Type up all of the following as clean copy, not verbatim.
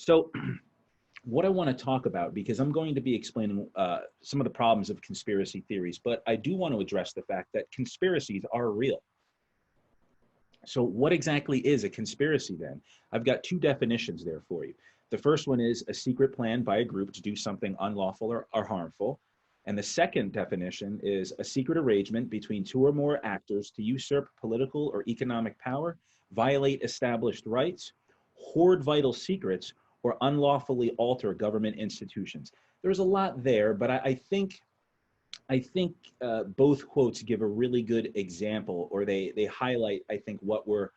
So what I want to talk about, because I'm going to be explaining some of the problems of conspiracy theories, but I do want to address the fact that conspiracies are real. So what exactly is a conspiracy then? I've got two definitions there for you. The first one is a secret plan by a group to do something unlawful or harmful. And the second definition is a secret arrangement between two or more actors to usurp political or economic power, violate established rights, hoard vital secrets, or unlawfully alter government institutions. There's a lot there, but I think both quotes give a really good example, or they highlight, I think, what we're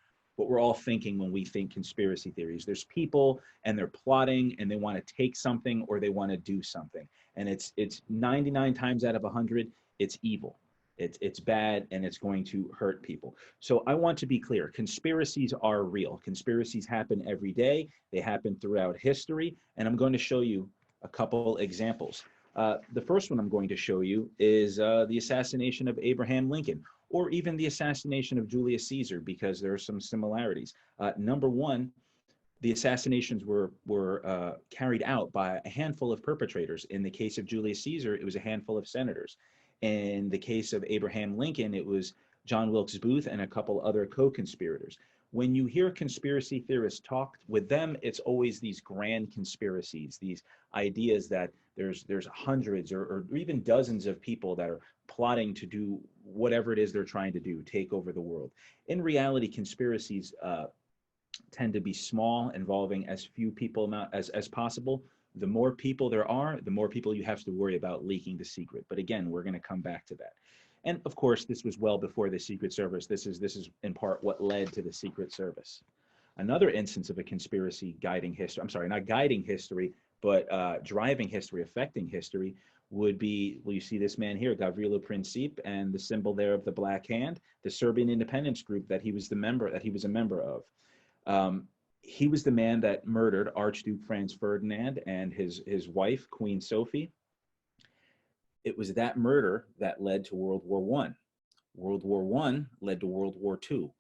all thinking when we think conspiracy theories. There's people and they're plotting and they want to take something or they want to do something, and it's 99 times out of 100 it's evil. It's bad and it's going to hurt people. So I want to be clear, conspiracies are real. Conspiracies happen every day. They happen throughout history, and I'm going to show you a couple examples. The first one I'm going to show you is the assassination of Abraham Lincoln, or even the assassination of Julius Caesar, because there are some similarities. Number one, the assassinations were carried out by a handful of perpetrators. In the case of Julius Caesar, it was a handful of senators. In the case of Abraham Lincoln, it was John Wilkes Booth and a couple other co-conspirators. When you hear conspiracy theorists talk with them, it's always these grand conspiracies, these ideas that there's hundreds or even dozens of people that are plotting to do whatever it is they're trying to do, take over the world. In reality, conspiracies tend to be small, involving as few people as possible. The more people there are, the more people you have to worry about leaking the secret. But again, we're going to come back to that. And of course, this was well before the Secret Service. This is in part what led to the Secret Service. Another instance of a conspiracy guiding history, I'm sorry, not guiding history, but driving history, affecting history, would be, well, you see this man here, Gavrilo Princip, and the symbol there of the black hand, the Serbian independence group that he was a member of. He was the man that murdered Archduke Franz Ferdinand and his wife, Queen Sophie. It was that murder that led to World War I. World War I led to World War II.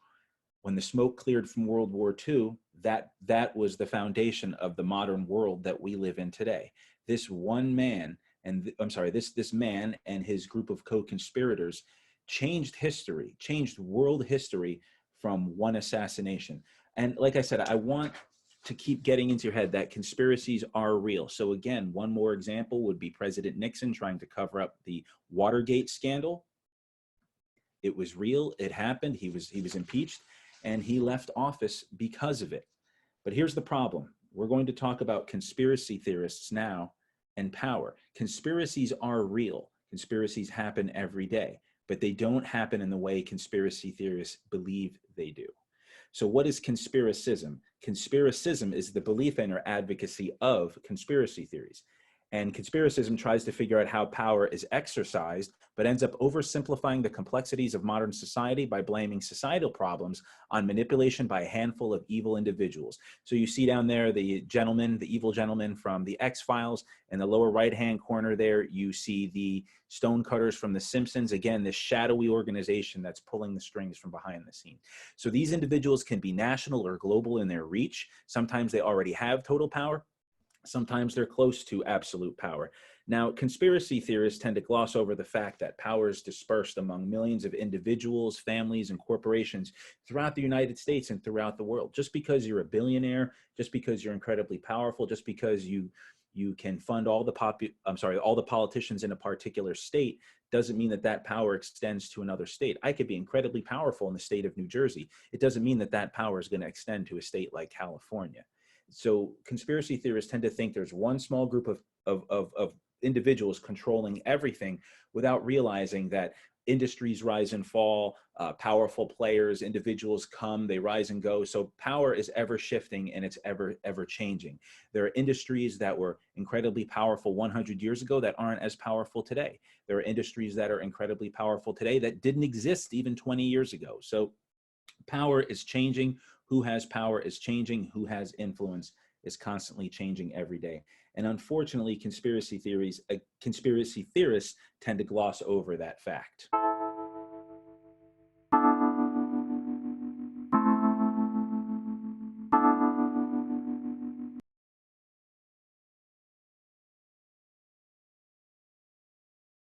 When the smoke cleared from World War II, that was the foundation of the modern world that we live in today. This one man, this man and his group of co-conspirators changed history, changed world history from one assassination. And like I said, I want to keep getting into your head that conspiracies are real. So again, one more example would be President Nixon trying to cover up the Watergate scandal. It was real, it happened, he was impeached, and he left office because of it. But here's the problem. We're going to talk about conspiracy theorists now and power. Conspiracies are real. Conspiracies happen every day, but they don't happen in the way conspiracy theorists believe they do. So what is conspiracism? Conspiracism is the belief in or advocacy of conspiracy theories. And conspiracism tries to figure out how power is exercised, but ends up oversimplifying the complexities of modern society by blaming societal problems on manipulation by a handful of evil individuals. So you see down there the evil gentleman from the X-Files. In the lower right-hand corner there, you see the stonecutters from The Simpsons. Again, this shadowy organization that's pulling the strings from behind the scene. So these individuals can be national or global in their reach. Sometimes they already have total power. Sometimes they're close to absolute power. Now, conspiracy theorists tend to gloss over the fact that power is dispersed among millions of individuals, families, and corporations throughout the United States and throughout the world. Just because you're a billionaire, just because you're incredibly powerful, just because you can fund all the politicians in a particular state, doesn't mean that that power extends to another state. I could be incredibly powerful in the state of New Jersey. It doesn't mean that that power is going to extend to a state like California. So conspiracy theorists tend to think there's one small group of individuals controlling everything, without realizing that industries rise and fall, powerful players, individuals come, they rise and go. So power is ever shifting and it's ever changing. There are industries that were incredibly powerful 100 years ago that aren't as powerful today. There are industries that are incredibly powerful today that didn't exist even 20 years ago. So power is changing. Who has power is changing. Who has influence is constantly changing every day. And unfortunately, conspiracy theorists tend to gloss over that fact.